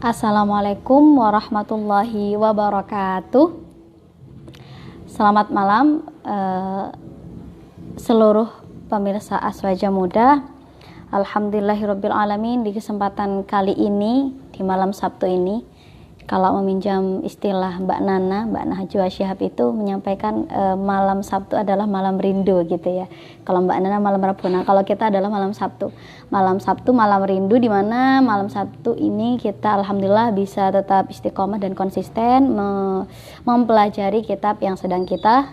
Assalamualaikum warahmatullahi wabarakatuh. Selamat malam seluruh pemirsa Aswaja Muda. Alhamdulillahirabbil alamin, di kesempatan kali ini di malam Sabtu ini, kalau meminjam istilah Mbak Najwa Shihab itu menyampaikan malam Sabtu adalah malam rindu gitu ya. Kalau Mbak Nana malam Rabu, nah kalau kita adalah malam Sabtu. Malam Sabtu malam rindu, di mana malam Sabtu ini kita alhamdulillah bisa tetap istiqomah dan konsisten mempelajari kitab yang sedang kita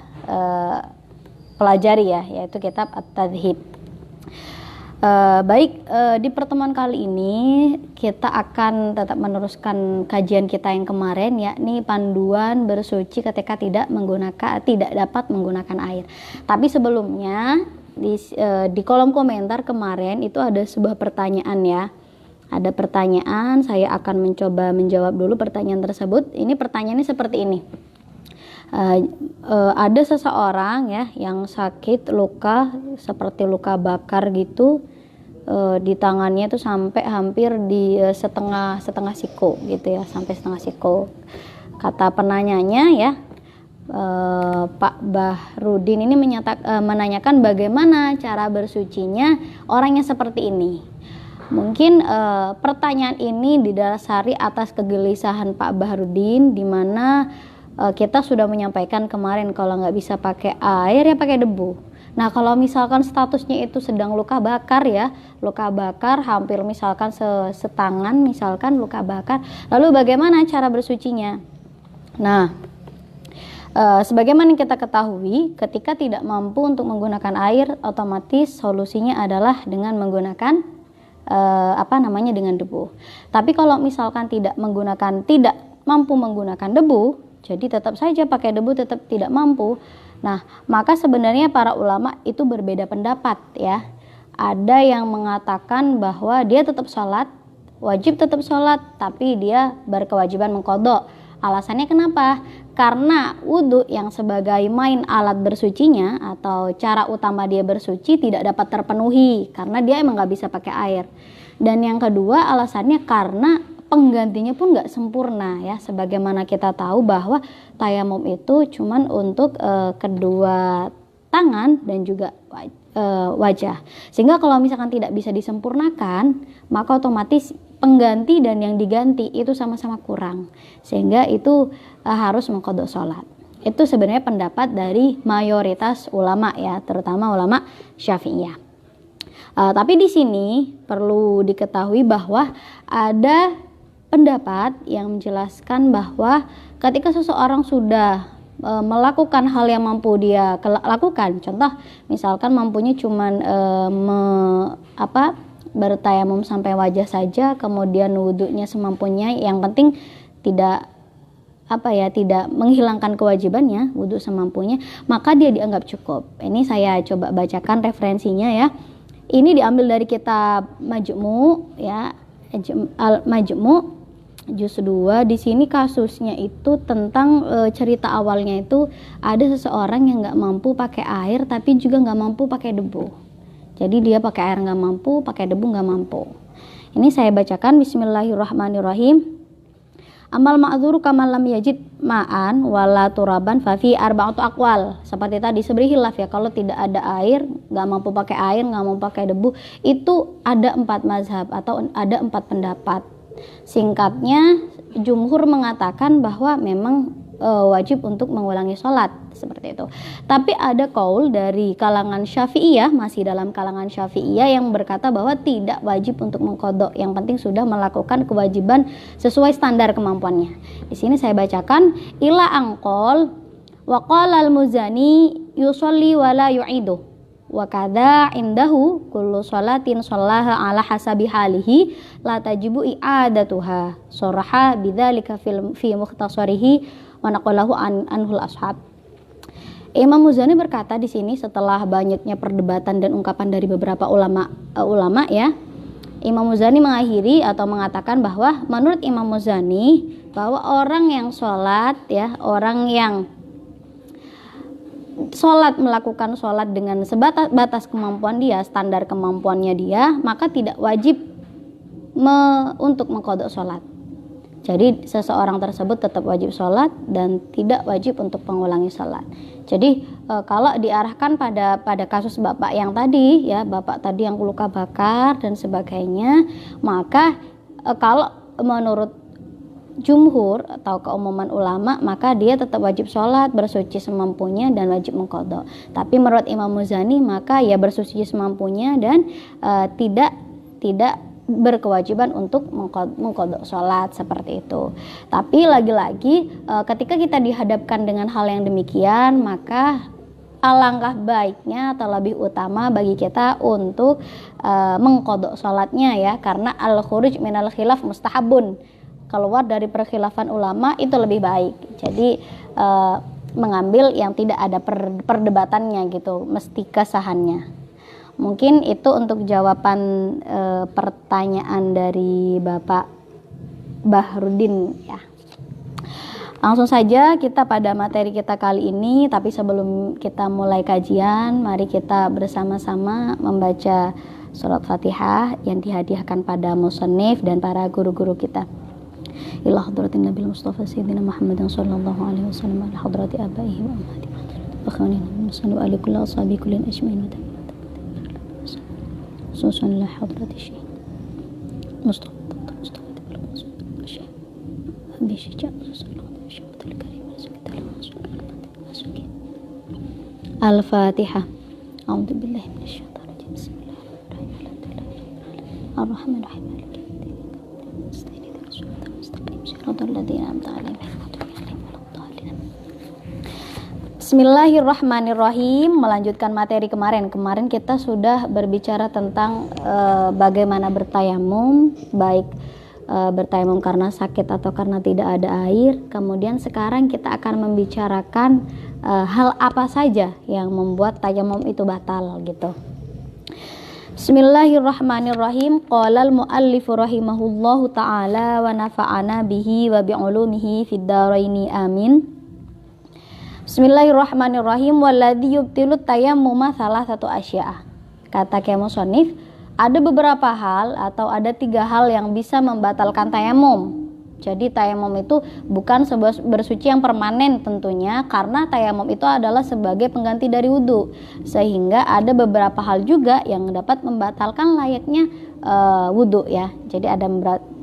pelajari ya, yaitu kitab At-Tadhib. Di pertemuan kali ini kita akan tetap meneruskan kajian kita yang kemarin, yakni panduan bersuci ketika tidak dapat menggunakan air. Tapi sebelumnya di kolom komentar kemarin itu ada sebuah pertanyaan ya. Ada pertanyaan, saya akan mencoba menjawab dulu pertanyaan tersebut. Ini pertanyaannya seperti ini. Ada seseorang ya yang sakit luka seperti luka bakar gitu di tangannya itu sampai hampir di setengah siku gitu ya, sampai setengah siku. Kata penanyanya ya, Pak Bahrudin ini menanyakan bagaimana cara bersucinya orang yang seperti ini. Mungkin pertanyaan ini didasari atas kegelisahan Pak Bahrudin, di mana kita sudah menyampaikan kemarin kalau nggak bisa pakai air ya pakai debu. Nah kalau misalkan statusnya itu sedang luka bakar ya, luka bakar hampir misalkan setangan misalkan luka bakar, lalu bagaimana cara bersucinya? Nah sebagaimana kita ketahui, ketika tidak mampu untuk menggunakan air, otomatis solusinya adalah dengan menggunakan dengan debu. Tapi kalau misalkan tidak mampu menggunakan debu, jadi tetap saja pakai debu tetap tidak mampu. Nah, maka sebenarnya para ulama itu berbeda pendapat ya. Ada yang mengatakan bahwa dia tetap sholat, wajib tetap sholat, tapi dia berkewajiban mengqadha. Alasannya kenapa? Karena wudhu yang sebagai main alat bersucinya atau cara utama dia bersuci tidak dapat terpenuhi karena dia emang gak bisa pakai air. Dan yang kedua alasannya karena penggantinya pun nggak sempurna ya, sebagaimana kita tahu bahwa tayamum itu cuman untuk kedua tangan dan juga wajah, sehingga kalau misalkan tidak bisa disempurnakan maka otomatis pengganti dan yang diganti itu sama-sama kurang, sehingga itu harus mengqadha sholat. Itu sebenarnya pendapat dari mayoritas ulama ya, terutama ulama Syafi'iyah. Tapi di sini perlu diketahui bahwa ada pendapat yang menjelaskan bahwa ketika seseorang sudah melakukan hal yang mampu dia lakukan, contoh misalkan mampunya cuman bertayamum sampai wajah saja, kemudian wudhunya semampunya, yang penting tidak menghilangkan kewajibannya, wudhu semampunya, maka dia dianggap cukup. Ini saya coba bacakan referensinya ya. Ini diambil dari kitab Majmu' ya, Al-Majmu' juz 2. Di sini kasusnya itu tentang cerita awalnya itu ada seseorang yang nggak mampu pakai air tapi juga nggak mampu pakai debu. Jadi dia pakai air nggak mampu, pakai debu nggak mampu. Ini saya bacakan, Bismillahirrahmanirrahim. Amal ma'dzuru kaman lam yajid ma'an wala turaban fa fi arba'atu aqwal. Seperti tadi seberi khilaf ya, kalau tidak ada air, nggak mampu pakai air, nggak mampu pakai debu, itu ada 4 mazhab atau ada 4 pendapat. Singkatnya, jumhur mengatakan bahwa memang wajib untuk mengulangi sholat seperti itu. Tapi ada kaul dari kalangan Syafi'iyah, masih dalam kalangan Syafi'iyah, yang berkata bahwa tidak wajib untuk mengqadha, yang penting sudah melakukan kewajiban sesuai standar kemampuannya. Di sini saya bacakan, ila angqol wa qala al-Muzani yusolli wa la yu'idu wa kadza indahu kullu sholatin shallaha ala hasabi halihi la tajibu i'adatuha saraha bidzalika fi mukhtasarihi wa naqalahu anhul ashab. Imam Muzani berkata di sini setelah banyaknya perdebatan dan ungkapan dari beberapa ulama ya, Imam Muzani mengakhiri atau mengatakan bahwa menurut Imam Muzani bahwa orang yang sholat ya, orang yang melakukan sholat dengan sebatas kemampuan dia, standar kemampuannya dia, maka tidak wajib untuk mengqadha sholat. Jadi seseorang tersebut tetap wajib sholat dan tidak wajib untuk mengulangi sholat. Jadi kalau diarahkan pada kasus bapak yang tadi ya, bapak tadi yang luka bakar dan sebagainya, maka kalau menurut jumhur atau keumuman ulama, maka dia tetap wajib sholat, bersuci semampunya dan wajib mengqadha. Tapi menurut Imam Muzani maka ya bersuci semampunya dan tidak berkewajiban untuk mengqadha sholat seperti itu. Tapi lagi-lagi ketika kita dihadapkan dengan hal yang demikian, maka alangkah baiknya atau lebih utama bagi kita untuk mengqadha sholatnya ya, karena al-khuruj minal khilaf mustahabun, keluar dari perkhilafan ulama itu lebih baik. Jadi mengambil yang tidak ada perdebatannya gitu, mesti kesahannya. Mungkin itu untuk jawaban pertanyaan dari Bapak Bahrudin ya. Langsung saja kita pada materi kita kali ini, tapi sebelum kita mulai kajian, mari kita bersama-sama membaca surat Fatihah yang dihadiahkan pada musannif dan para guru-guru kita. Ila hadratin Nabil Mustafa Sayyidina Muhammadin sallallahu alaihi wasallam ala hadrati abaihi wa ummati wa khawanihi min sanu ali kulli ashabi kullin ajmain wa خصوصا لحضرة الشيخ مصطفى الشيخ أبي شجاع الشمس الكريم الفاتحة. أعوذ بالله من الشيطان الرجيم. بسم الله الرحمن الرحيم. مالك يوم الدين نستعين الصراط المستقيم صراط الذين أنعمت عليهم غير المغضوب عليهم ولا الضالين. Bismillahirrahmanirrahim. Melanjutkan materi kemarin kita sudah berbicara tentang bagaimana bertayamum, baik bertayamum karena sakit atau karena tidak ada air. Kemudian sekarang kita akan membicarakan hal apa saja yang membuat tayamum itu batal gitu. Bismillahirrahmanirrahim. Qala al-muallif rahimahullahu taala wa nafa'ana bihi wa bi'ulumihi fid dharaini amin. Bismillahirrahmanirrahim. Walladzi yubtilut tayammuma salasatu asya'. Kata musannif, ada beberapa hal atau ada 3 hal yang bisa membatalkan tayamum. Jadi tayamum itu bukan sebuah bersuci yang permanen tentunya, karena tayamum itu adalah sebagai pengganti dari wudu. Sehingga ada beberapa hal juga yang dapat membatalkan layaknya wudu ya. Jadi ada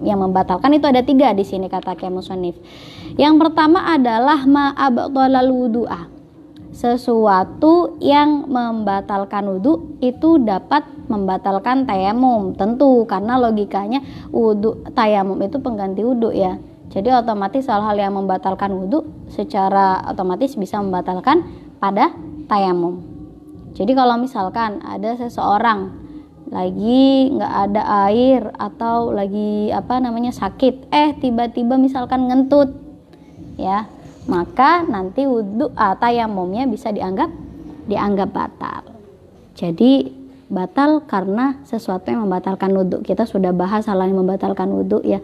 yang membatalkan itu ada 3 di sini kata musannif. Yang pertama adalah ma'abtalal wudu'ah. Sesuatu yang membatalkan wudu itu dapat membatalkan tayamum. Tentu karena logikanya wudu tayamum itu pengganti wudu ya. Jadi otomatis hal-hal yang membatalkan wudu secara otomatis bisa membatalkan pada tayamum. Jadi kalau misalkan ada seseorang lagi nggak ada air atau lagi sakit, tiba-tiba misalkan ngentut ya, maka nanti tayamumnya bisa dianggap batal. Jadi batal karena sesuatu yang membatalkan wudu. Kita sudah bahas hal yang membatalkan wudu ya.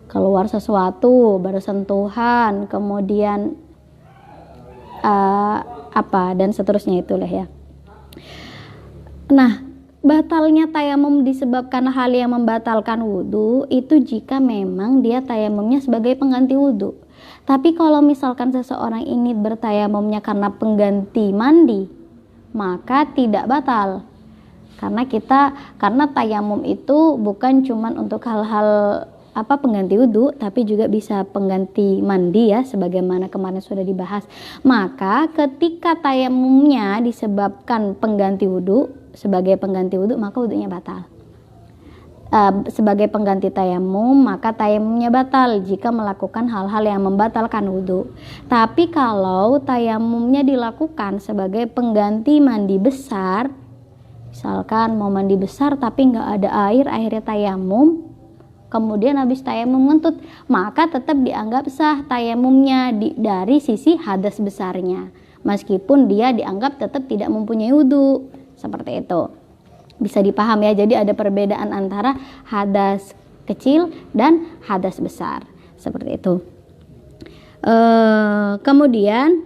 Keluar sesuatu, bersentuhan, kemudian dan seterusnya itulah ya. Nah, batalnya tayamum disebabkan hal yang membatalkan wudu itu jika memang dia tayamumnya sebagai pengganti wudu. Tapi kalau misalkan seseorang ini bertayamumnya karena pengganti mandi, maka tidak batal. Karena tayamum itu bukan cuman untuk hal-hal pengganti wudu, tapi juga bisa pengganti mandi ya, sebagaimana kemarin sudah dibahas. Maka ketika tayamumnya disebabkan pengganti wudu, sebagai pengganti wudu, maka wudunya batal. Sebagai pengganti tayamum, maka tayamumnya batal jika melakukan hal-hal yang membatalkan wudu. Tapi kalau tayamumnya dilakukan sebagai pengganti mandi besar, misalkan mau mandi besar tapi nggak ada air, akhirnya tayamum, kemudian habis tayamum ngentut, maka tetap dianggap sah tayamumnya dari sisi hadas besarnya, meskipun dia dianggap tetap tidak mempunyai wudu. Seperti itu. Bisa dipaham ya, jadi ada perbedaan antara hadas kecil dan hadas besar. Seperti itu. Kemudian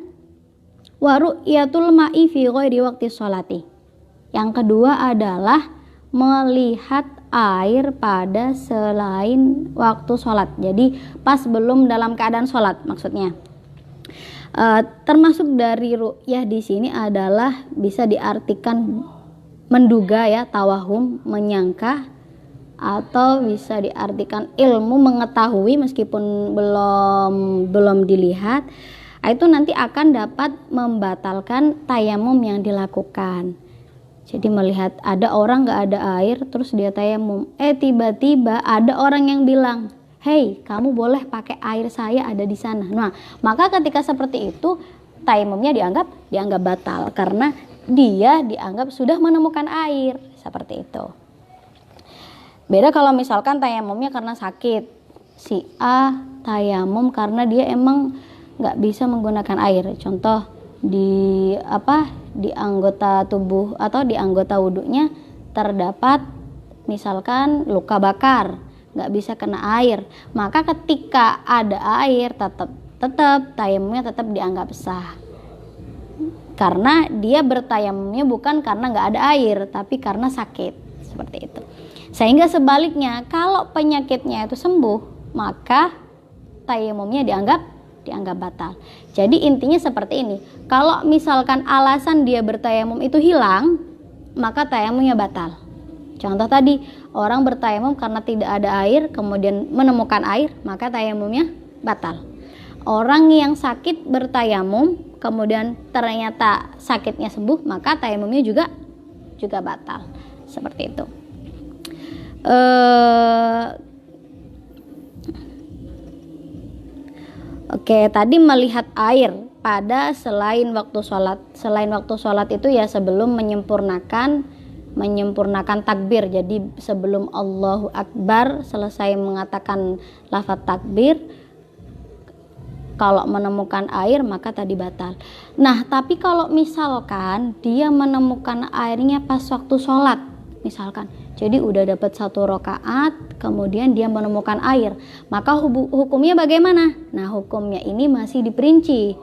waru'yatul ma'i fi ghairi waqti sholati. Yang kedua adalah melihat air pada selain waktu sholat. Jadi pas belum dalam keadaan sholat maksudnya. Termasuk dari ru'yah di sini adalah bisa diartikan menduga ya, tawahum, menyangka, atau bisa diartikan ilmu, mengetahui meskipun belum dilihat. Itu nanti akan dapat membatalkan tayamum yang dilakukan. Jadi melihat ada orang nggak ada air terus dia tayamum, tiba-tiba ada orang yang bilang, "Hei, kamu boleh pakai air saya ada di sana." Nah, maka ketika seperti itu tayamumnya dianggap batal karena dia dianggap sudah menemukan air, seperti itu. Beda kalau misalkan tayamumnya karena sakit. Si A tayamum karena dia emang nggak bisa menggunakan air. Contoh di anggota tubuh atau di anggota wudhunya terdapat misalkan luka bakar, nggak bisa kena air, maka ketika ada air tetap tayamumnya tetap dianggap sah karena dia bertayamumnya bukan karena nggak ada air tapi karena sakit, seperti itu. Sehingga sebaliknya kalau penyakitnya itu sembuh maka tayamumnya dianggap batal. Jadi intinya seperti ini, kalau misalkan alasan dia bertayamum itu hilang, maka tayamumnya batal. Contoh tadi, orang bertayamum karena tidak ada air, kemudian menemukan air, maka tayamumnya batal. Orang yang sakit bertayamum, kemudian ternyata sakitnya sembuh, maka tayamumnya juga batal. Seperti itu. Oke, tadi melihat air pada selain waktu sholat. Selain waktu sholat itu ya sebelum menyempurnakan takbir. Jadi sebelum Allahu Akbar selesai mengatakan lafaz takbir, kalau menemukan air maka tadi batal. Nah, tapi kalau misalkan dia menemukan airnya pas waktu sholat, misalkan, jadi udah dapat 1 rakaat, kemudian dia menemukan air, maka hukumnya bagaimana? Nah, hukumnya ini masih diperinci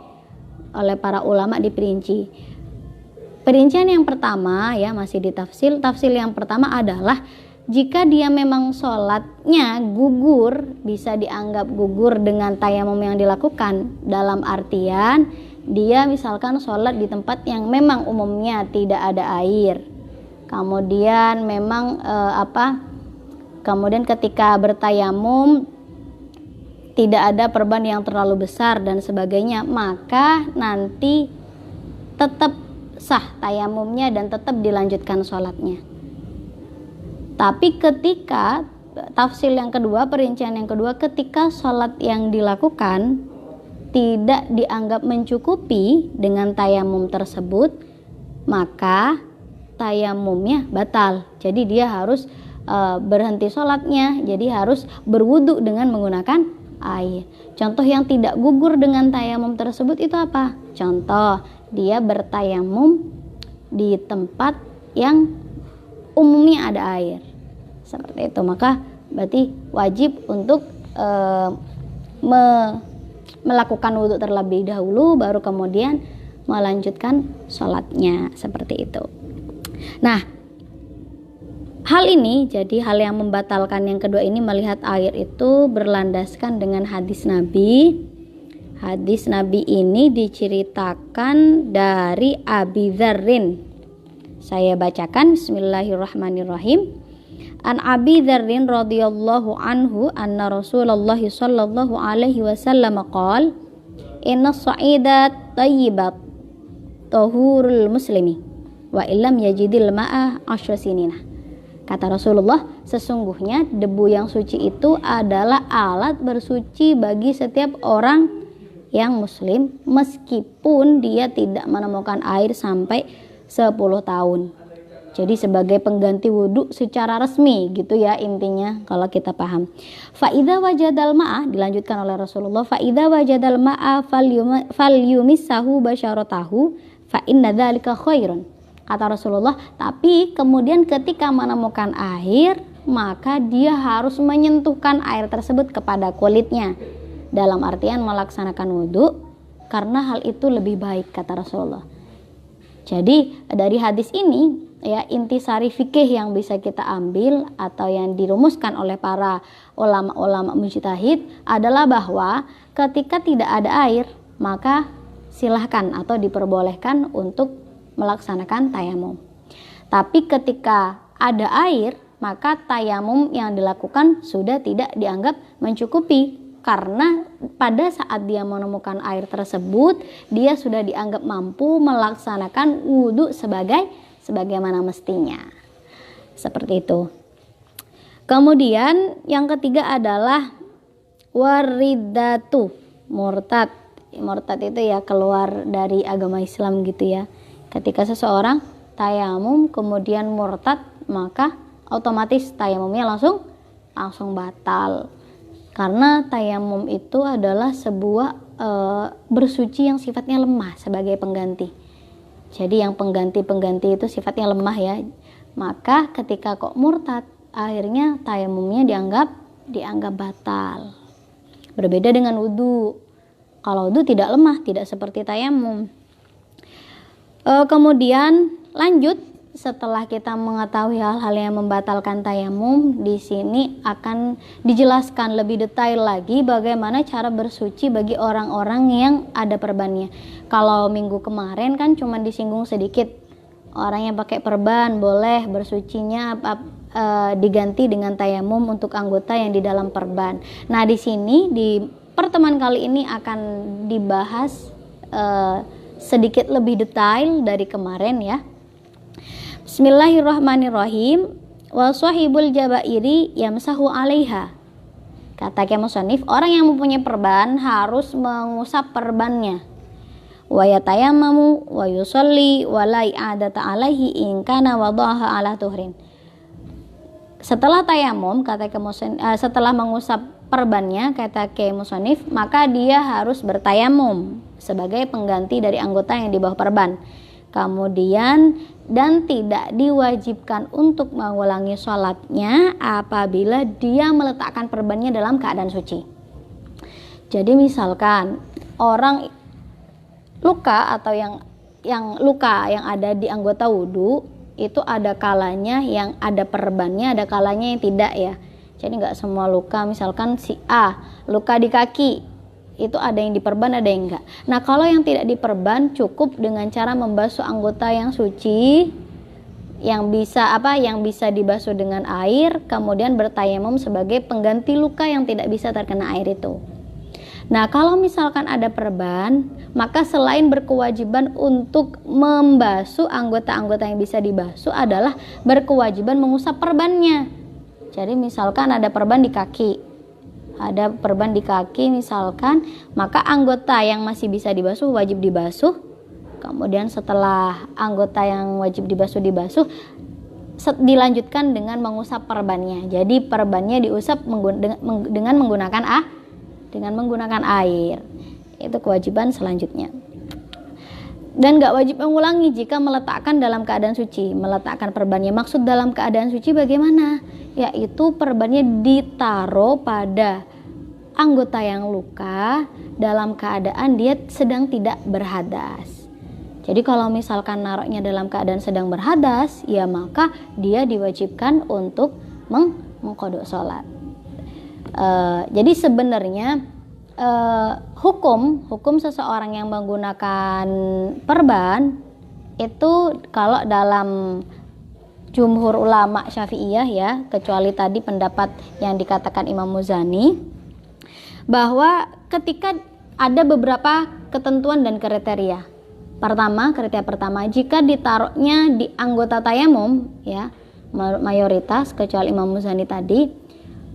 oleh para ulama, diperinci. Perincian yang pertama ya masih ditafsir. Tafsir yang pertama adalah jika dia memang sholatnya gugur, bisa dianggap gugur dengan tayamum yang dilakukan. Dalam artian dia misalkan sholat di tempat yang memang umumnya tidak ada air. Kemudian memang kemudian ketika bertayamum tidak ada perban yang terlalu besar dan sebagainya, maka nanti tetap sah tayamumnya dan tetap dilanjutkan sholatnya. Tapi ketika tafsir yang kedua, perincian yang kedua, ketika sholat yang dilakukan tidak dianggap mencukupi dengan tayamum tersebut, maka tayamumnya batal. Jadi dia harus berhenti sholatnya, jadi harus berwudu dengan menggunakan air. Contoh yang tidak gugur dengan tayamum tersebut itu apa? Contoh, dia bertayamum di tempat yang umumnya ada air, seperti itu, maka berarti wajib untuk melakukan wudu terlebih dahulu, baru kemudian melanjutkan sholatnya, seperti itu. Nah, hal ini jadi hal yang membatalkan yang kedua ini, melihat air itu berlandaskan dengan hadis Nabi. Hadis Nabi ini diceritakan dari Abi Dzarrin. Saya bacakan, bismillahirrahmanirrahim. An Abi Dzarrin radhiyallahu anhu anna Rasulullah sallallahu alaihi wasallam qala inna as-sa'ida tayyibat tahurul muslimi wa illam yajidil ma'a 10 sinina. Kata Rasulullah, sesungguhnya debu yang suci itu adalah alat bersuci bagi setiap orang yang muslim meskipun dia tidak menemukan air sampai 10 tahun. Jadi sebagai pengganti wudhu secara resmi gitu ya intinya kalau kita paham. Fa'idha wajadal ma'ah, dilanjutkan oleh Rasulullah, fa'idha wajadal ma'ah falyumissahu basyaratahu fa'inna dzalika khairun. Kata Rasulullah, tapi kemudian ketika menemukan air maka dia harus menyentuhkan air tersebut kepada kulitnya, dalam artian melaksanakan wudhu, karena hal itu lebih baik, kata Rasulullah. Jadi dari hadis ini ya intisari fikih yang bisa kita ambil atau yang dirumuskan oleh para ulama-ulama mujtahid adalah bahwa ketika tidak ada air maka silahkan atau diperbolehkan untuk melaksanakan tayamum. Tapi ketika ada air maka tayamum yang dilakukan sudah tidak dianggap mencukupi, karena pada saat dia menemukan air tersebut dia sudah dianggap mampu melaksanakan wudhu sebagaimana mestinya. Seperti itu. Kemudian yang ketiga adalah waridatu, murtad. Murtad itu ya keluar dari agama Islam gitu ya. Ketika seseorang tayamum kemudian murtad, maka otomatis tayamumnya langsung batal. Karena tayamum itu adalah sebuah bersuci yang sifatnya lemah sebagai pengganti. Jadi yang pengganti itu sifatnya lemah ya. Maka ketika kok murtad, akhirnya tayamumnya dianggap batal. Berbeda dengan wudu. Kalau wudu tidak lemah, tidak seperti tayamum. Kemudian lanjut, setelah kita mengetahui hal-hal yang membatalkan tayamum, di sini akan dijelaskan lebih detail lagi bagaimana cara bersuci bagi orang-orang yang ada perbannya. Kalau minggu kemarin kan cuma disinggung sedikit, orang yang pakai perban boleh bersucinya diganti dengan tayamum untuk anggota yang di dalam perban. Nah, di sini di pertemuan kali ini akan dibahas sedikit lebih detail dari kemarin ya. Bismillahirrahmanirrahim. Wa sahibul jabairi yamsahu 'alaiha. Kata musannif, orang yang mempunyai perban harus mengusap perbannya. Wa yatayammamu wa yusalli wa la i'adata 'alaihi in kana wada'aha 'ala tuhrin. Setelah tayamum, setelah mengusap perbannya, kata musannif, maka dia harus bertayamum sebagai pengganti dari anggota yang di bawah perban. Kemudian dan tidak diwajibkan untuk mengulangi sholatnya apabila dia meletakkan perbannya dalam keadaan suci. Jadi misalkan orang luka atau yang luka yang ada di anggota wudhu itu ada kalanya yang ada perbannya, ada kalanya yang tidak ya. Jadi nggak semua luka, misalkan si A luka di kaki, itu ada yang diperban, ada yang enggak. Nah, kalau yang tidak diperban cukup dengan cara membasuh anggota yang suci yang bisa dibasuh dengan air, kemudian bertayamum sebagai pengganti luka yang tidak bisa terkena air itu. Nah, kalau misalkan ada perban, maka selain berkewajiban untuk membasuh anggota-anggota yang bisa dibasuh adalah berkewajiban mengusap perbannya. Jadi misalkan ada perban di kaki, misalkan, maka anggota yang masih bisa dibasuh wajib dibasuh. Kemudian setelah anggota yang wajib dibasuh dilanjutkan dengan mengusap perbannya. Jadi perbannya diusap dengan menggunakan air. Itu kewajiban selanjutnya. Dan gak wajib mengulangi jika meletakkan dalam keadaan suci. Meletakkan perbannya, maksud dalam keadaan suci bagaimana? Yaitu perbannya ditaruh pada anggota yang luka dalam keadaan dia sedang tidak berhadas. Jadi kalau misalkan naruhnya dalam keadaan sedang berhadas, ya maka dia diwajibkan untuk mengqadha sholat. Jadi sebenarnya hukum seseorang yang menggunakan perban itu kalau dalam jumhur ulama Syafi'iyah ya, kecuali tadi pendapat yang dikatakan Imam Muzani, bahwa ketika ada beberapa ketentuan dan kriteria. Kriteria pertama, jika ditaruhnya di anggota tayamum ya, mayoritas kecuali Imam Muzani tadi,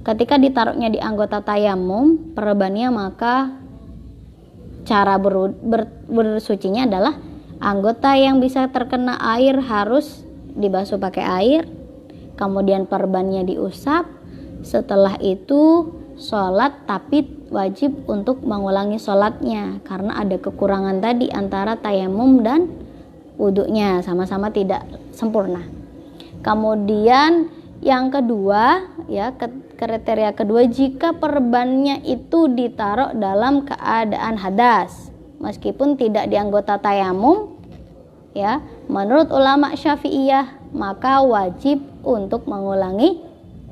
ketika ditaruhnya di anggota tayamum perbannya, maka cara bersucinya adalah anggota yang bisa terkena air harus dibasuh pakai air, kemudian perbannya diusap, setelah itu sholat, tapi wajib untuk mengulangi sholatnya karena ada kekurangan tadi antara tayamum dan wudhunya sama-sama tidak sempurna. Kemudian yang kedua ya, kriteria kedua, jika perbannya itu ditaruh dalam keadaan hadas meskipun tidak di anggota tayamum ya, menurut ulama Syafi'iyah maka wajib untuk mengulangi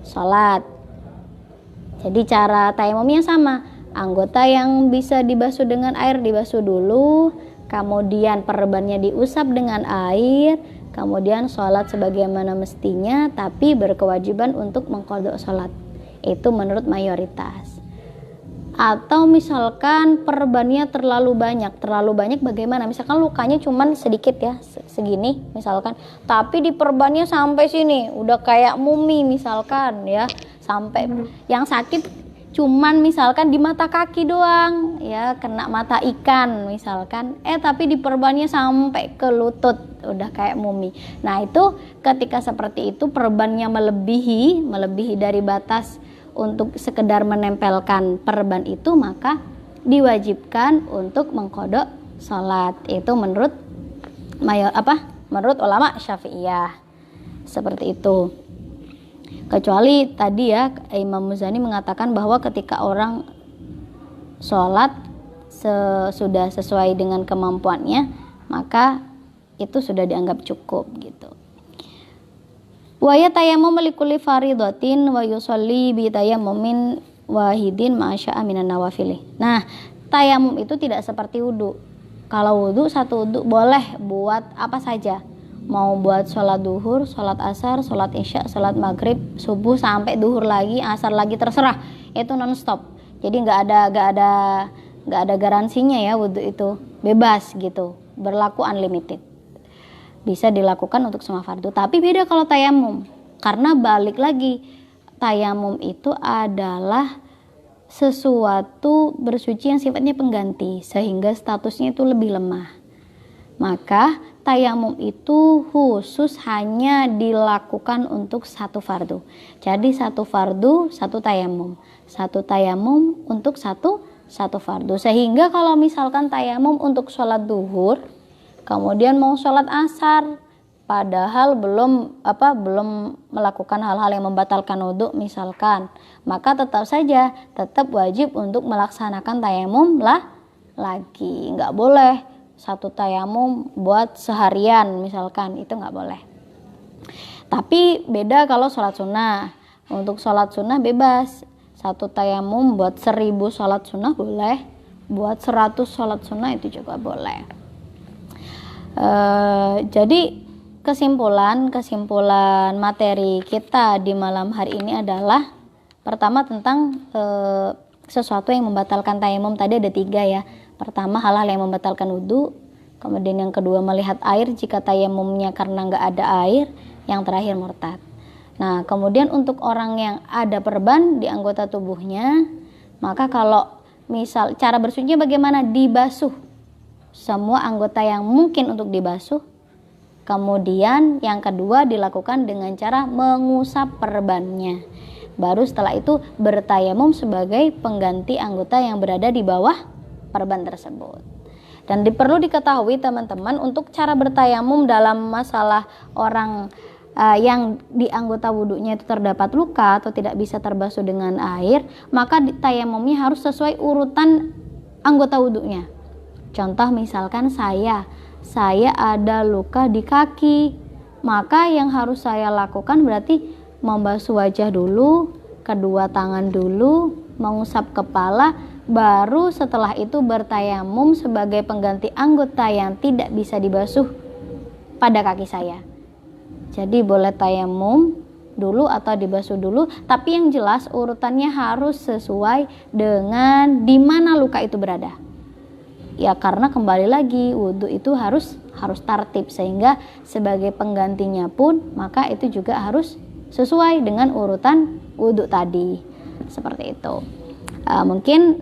sholat. Jadi cara tayamumnya sama, anggota yang bisa dibasuh dengan air dibasuh dulu, kemudian perbannya diusap dengan air, kemudian sholat sebagaimana mestinya, tapi berkewajiban untuk mengqadha sholat. Itu menurut mayoritas. Atau misalkan perbannya terlalu banyak bagaimana? Misalkan lukanya cuman sedikit ya, segini misalkan, tapi di perbannya sampai sini, udah kayak mumi misalkan ya, sampai yang sakit cuman misalkan di mata kaki doang ya, kena mata ikan misalkan, tapi di perbannya sampai ke lutut, udah kayak mumi. Nah itu ketika seperti itu perbannya melebihi dari batas untuk sekedar menempelkan perban itu, maka diwajibkan untuk mengqadha salat. Itu menurut menurut ulama Syafi'iyah. Seperti itu. Kecuali tadi ya Imam Muzani mengatakan bahwa ketika orang sholat sudah sesuai dengan kemampuannya, maka itu sudah dianggap cukup gitu. Wa yatayammam likulli faridatin wa yusalli bi tayammumin wahidin ma'asya'a minan nawafil. Nah, tayamum itu tidak seperti wudu. Kalau wudu satu wudu boleh buat apa saja. Mau buat sholat duhur, sholat asar, sholat isya, sholat maghrib, subuh sampai duhur lagi, asar lagi, terserah. Itu non-stop. Jadi nggak ada garansinya ya wudu itu. Bebas gitu. Berlaku unlimited. Bisa dilakukan untuk semua fardu. Tapi beda kalau tayamum. Karena balik lagi, tayamum itu adalah sesuatu bersuci yang sifatnya pengganti, sehingga statusnya itu lebih lemah. Maka tayamum itu khusus hanya dilakukan untuk satu fardu. Jadi satu fardu, satu tayamum. Satu tayamum untuk satu fardu. Sehingga kalau misalkan tayamum untuk sholat duhur, kemudian mau sholat asar, padahal belum melakukan hal-hal yang membatalkan wudhu misalkan, maka tetap wajib untuk melaksanakan tayamum lagi. Nggak boleh satu tayamum buat seharian misalkan, itu nggak boleh. Tapi beda kalau sholat sunnah. Untuk sholat sunnah bebas, satu tayamum buat 1000 sholat sunnah boleh, buat 100 sholat sunnah itu juga boleh. Jadi kesimpulan materi kita di malam hari ini adalah pertama tentang sesuatu yang membatalkan tayamum. Tadi ada 3 ya. Pertama hal-hal yang membatalkan wudu, kemudian yang kedua melihat air jika tayamumnya karena nggak ada air, yang terakhir murtad. Nah kemudian untuk orang yang ada perban di anggota tubuhnya, maka kalau misal cara bersucinya bagaimana? Dibasuh semua anggota yang mungkin untuk dibasuh. Kemudian yang kedua dilakukan dengan cara mengusap perbannya. Baru setelah itu bertayamum sebagai pengganti anggota yang berada di bawah perban tersebut. Dan perlu diketahui teman-teman, untuk cara bertayamum dalam masalah orang yang di anggota wudunya itu terdapat luka atau tidak bisa terbasuh dengan air, maka tayamumnya harus sesuai urutan anggota wudunya. Contoh misalkan saya ada luka di kaki, maka yang harus saya lakukan berarti membasuh wajah dulu, kedua tangan dulu, mengusap kepala, baru setelah itu bertayamum sebagai pengganti anggota yang tidak bisa dibasuh pada kaki saya. Jadi boleh tayamum dulu atau dibasuh dulu, tapi yang jelas urutannya harus sesuai dengan di mana luka itu berada. Ya karena kembali lagi wudhu itu harus tartib, sehingga sebagai penggantinya pun maka itu juga harus sesuai dengan urutan wudhu tadi. Seperti itu. Mungkin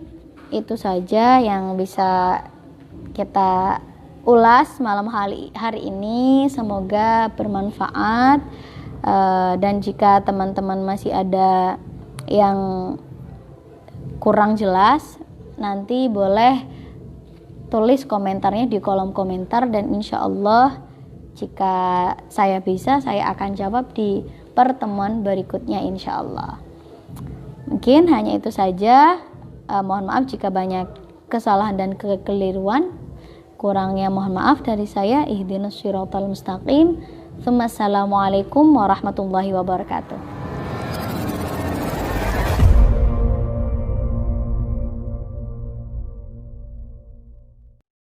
itu saja yang bisa kita ulas malam hari ini. Semoga bermanfaat, dan jika teman-teman masih ada yang kurang jelas, nanti boleh tulis komentarnya di kolom komentar, dan insya Allah jika saya bisa, saya akan jawab di pertemuan berikutnya insya Allah. Mungkin hanya itu saja. Mohon maaf jika banyak kesalahan dan kekeliruan. kurangnya mohon maaf dari saya. Ihdinas shiratal mustaqim. Assalamualaikum warahmatullahi wabarakatuh.